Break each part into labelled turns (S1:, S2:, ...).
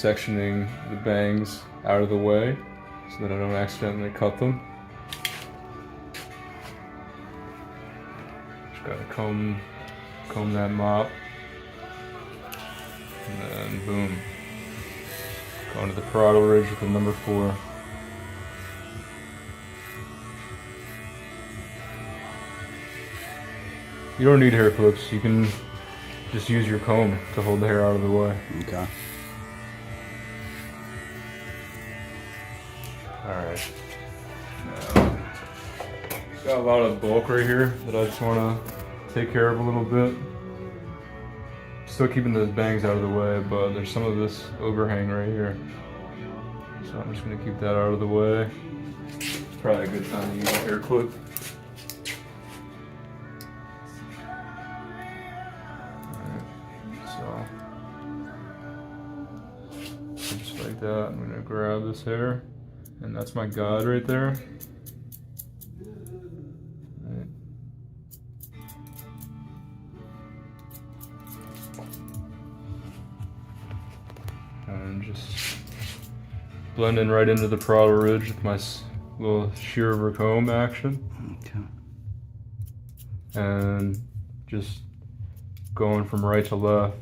S1: sectioning the bangs out of the way so that I don't accidentally cut them. Just gotta comb that mop, and then boom, going to the parietal ridge with the number 4. You don't need hair clips. You can just use your comb to hold the hair out of the way.
S2: Okay.
S1: Alright. Now, got a lot of bulk right here that I just want to take care of a little bit. Still keeping those bangs out of the way, but there's some of this overhang right here. So I'm just going to keep that out of the way. It's probably a good time to use a hair clip. Just like that, I'm gonna grab this hair, and that's my guide right there. Right. And just blend in right into the parietal ridge with my little shear over comb action. Okay. And just going from right to left.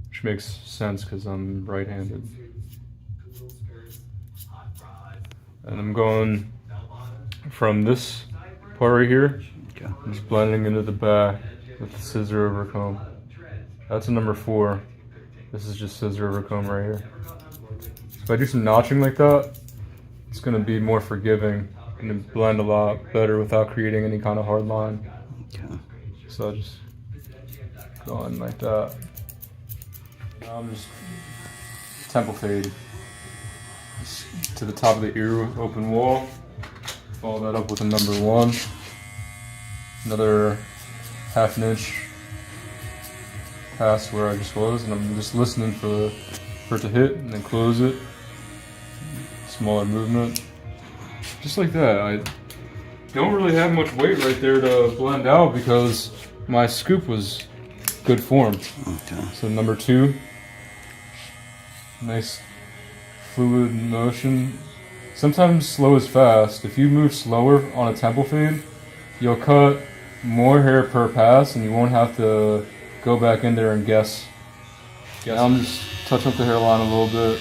S1: Which makes sense because I'm right-handed. And I'm going from this part right here, okay, just blending into the back with the scissor over comb. That's a number 4. This is just scissor over comb right here. So if I do some notching like that, it's going to be more forgiving and blend a lot better without creating any kind of hard line. Okay. So I just go in like that. Now I'm just temple fade just to the top of the ear with open wall. Follow that up with a number 1. Another 1/2 inch past where I just was, and I'm just listening for it to hit and then close it. Smaller movement. Just like that. I don't really have much weight right there to blend out because my scoop was good form. Okay. So number 2. Nice fluid motion. Sometimes slow is fast. If you move slower on a temple fade, you'll cut more hair per pass and you won't have to go back in there and guess. Now I'm just touching up the hairline a little bit.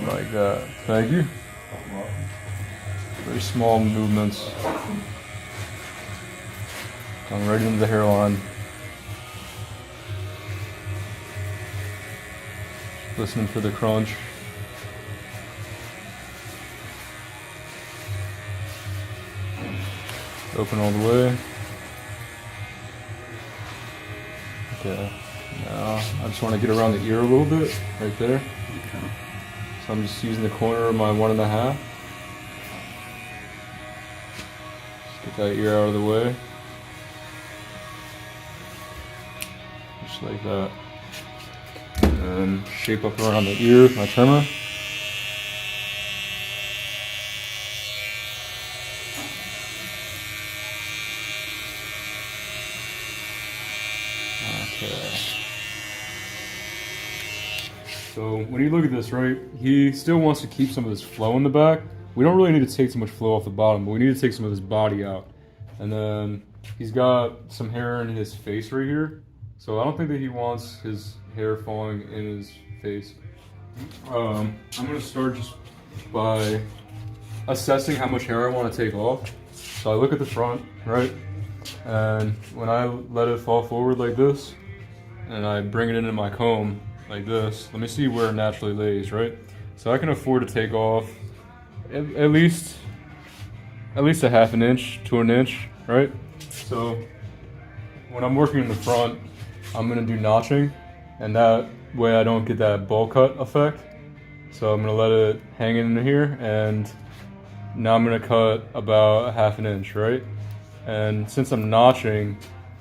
S1: Like that. Thank you. Very small movements. I'm right into the hairline. Listening for the crunch. Open all the way. Okay. Now I just want to get around the ear a little bit, right there. Okay. So I'm just using the corner of my 1.5. Just get that ear out of the way. Just like that. And shape up around the ear with my trimmer. Okay. So when you look at this, right, he still wants to keep some of this flow in the back. We don't really need to take too much flow off the bottom, but we need to take some of his body out. And then he's got some hair in his face right here. So I don't think that he wants his hair falling in his face. I'm gonna start just by assessing how much hair I want to take off. So I look at the front, right? And when I let it fall forward like this, and I bring it into my comb like this, let me see where it naturally lays, right? So I can afford to take off at least a 1/2 inch to 1 inch, right? So when I'm working in the front, I'm gonna do notching, and that way I don't get that bowl cut effect. So I'm gonna let it hang in here, and now I'm gonna cut about 1/2 inch, right? And since I'm notching,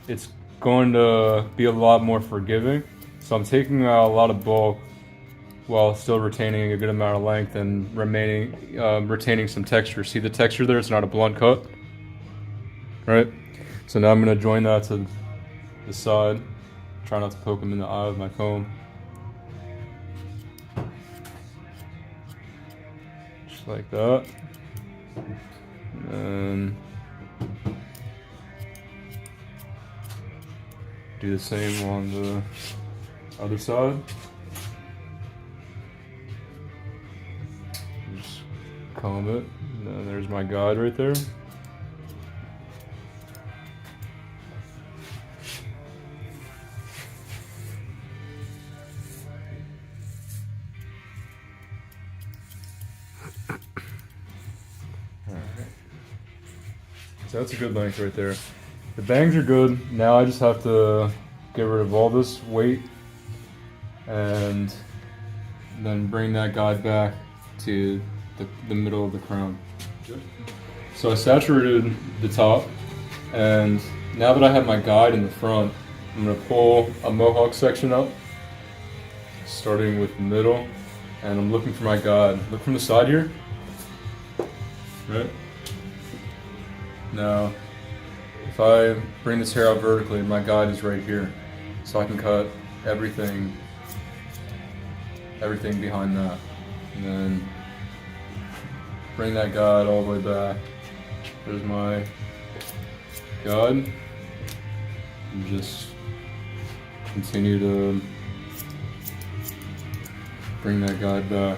S1: it's going to be a lot more forgiving. So I'm taking out a lot of bulk while still retaining a good amount of length and retaining some texture. See the texture there? It's not a blunt cut, right? So now I'm gonna join that to the side. Try not to poke them in the eye with my comb. Just like that. And do the same on the other side. Just comb it. And then there's my guide right there. So that's a good length right there. The bangs are good. Now I just have to get rid of all this weight and then bring that guide back to the middle of the crown. So I saturated the top, and now that I have my guide in the front, I'm going to pull a mohawk section up, starting with the middle, and I'm looking for my guide. Look from the side here, right? Now, if I bring this hair out vertically, my guide is right here, so I can cut everything behind that, and then bring that guide all the way back. There's my guide, and just continue to bring that guide back.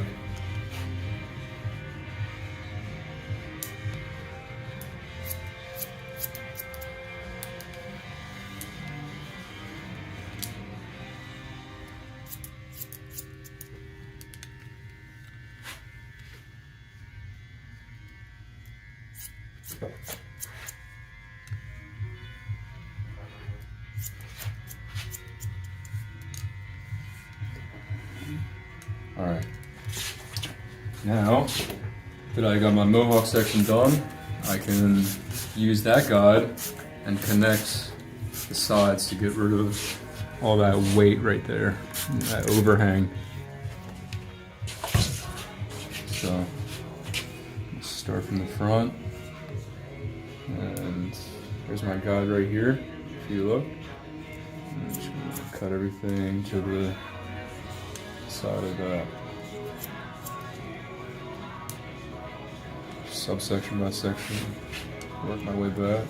S1: Alright, now that I got my mohawk section done, I can use that guide and connect the sides to get rid of all that weight right there, that overhang. So, let's start from the front, and there's my guide right here, if you look. I'm just gonna cut everything to the side of that. Subsection by section, work my way back.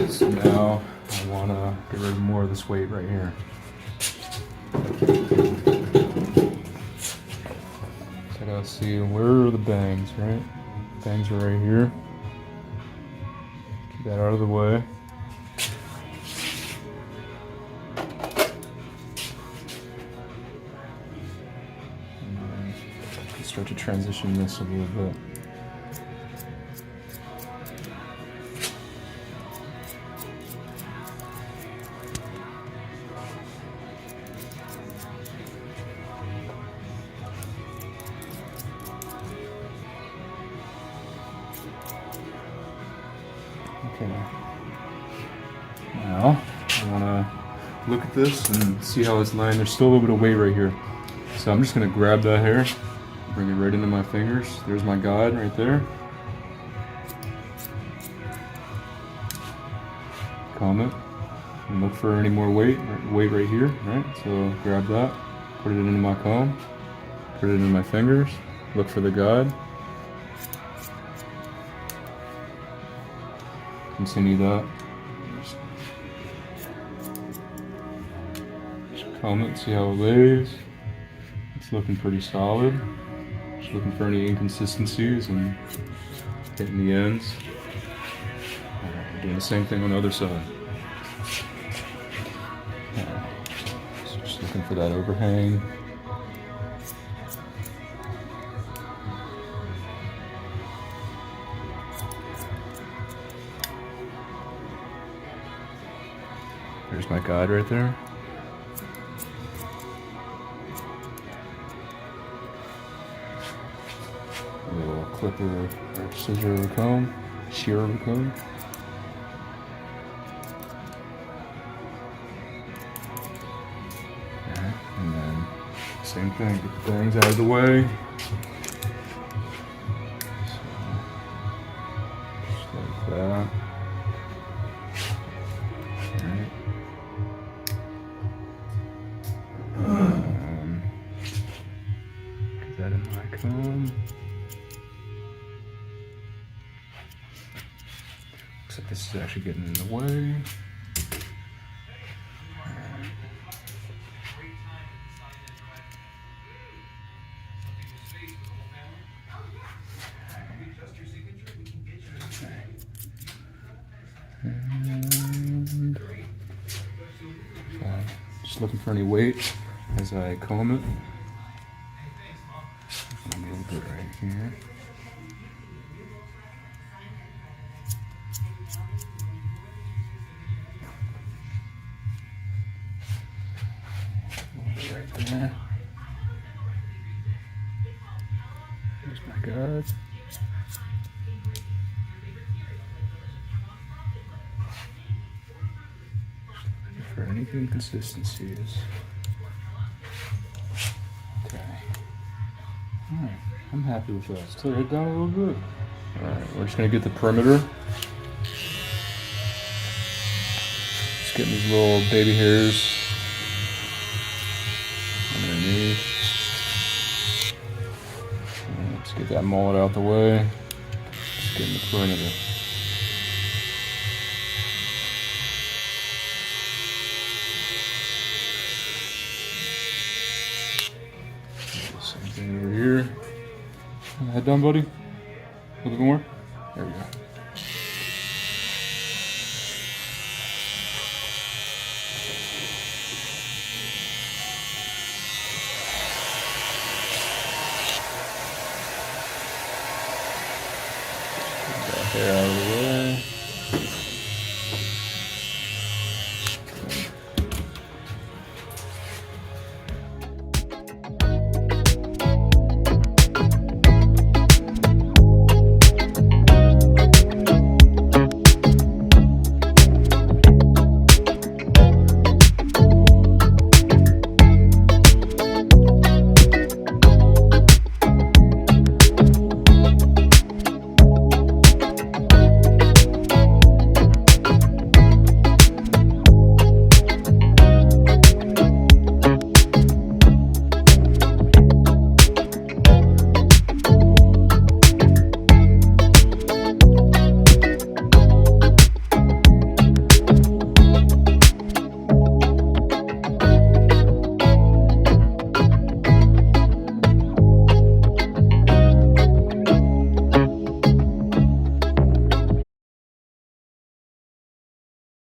S1: So now I want to get rid of more of this weight right here. So I gotta see, where are the bangs, right? Bangs are right here. Keep that out of the way. And then start to transition this a little bit. Okay, now I want to look at this and see how it's lying. There's still a little bit of weight right here. So I'm just going to grab that hair, bring it right into my fingers. There's my guide right there. Comb it and look for any more weight right here, right? So grab that, put it into my comb, put it into my fingers, look for the guide. Continue that. Just comb it, see how it lays. It's looking pretty solid. Just looking for any inconsistencies and hitting the ends. Alright, doing the same thing on the other side. So just looking for that overhang. There's my guide right there. clipper or scissor or comb, shear or comb. Alright, and then same thing, get the bangs out of the way. So, just like that. Alright. Get that in my comb. Looks like this is actually getting in the way. And just looking for any weight as I comb it. A little bit right here. Right there. There's my guard. For any inconsistencies. Okay. Alright, I'm happy with that. Still hit down a little bit. Alright, we're just gonna get the perimeter. Just getting these little baby hairs underneath. And let's get that mullet out the way. Just getting the perimeter. Same thing over here. Head down, buddy. A little bit more. There we go. Get that hair out of the way.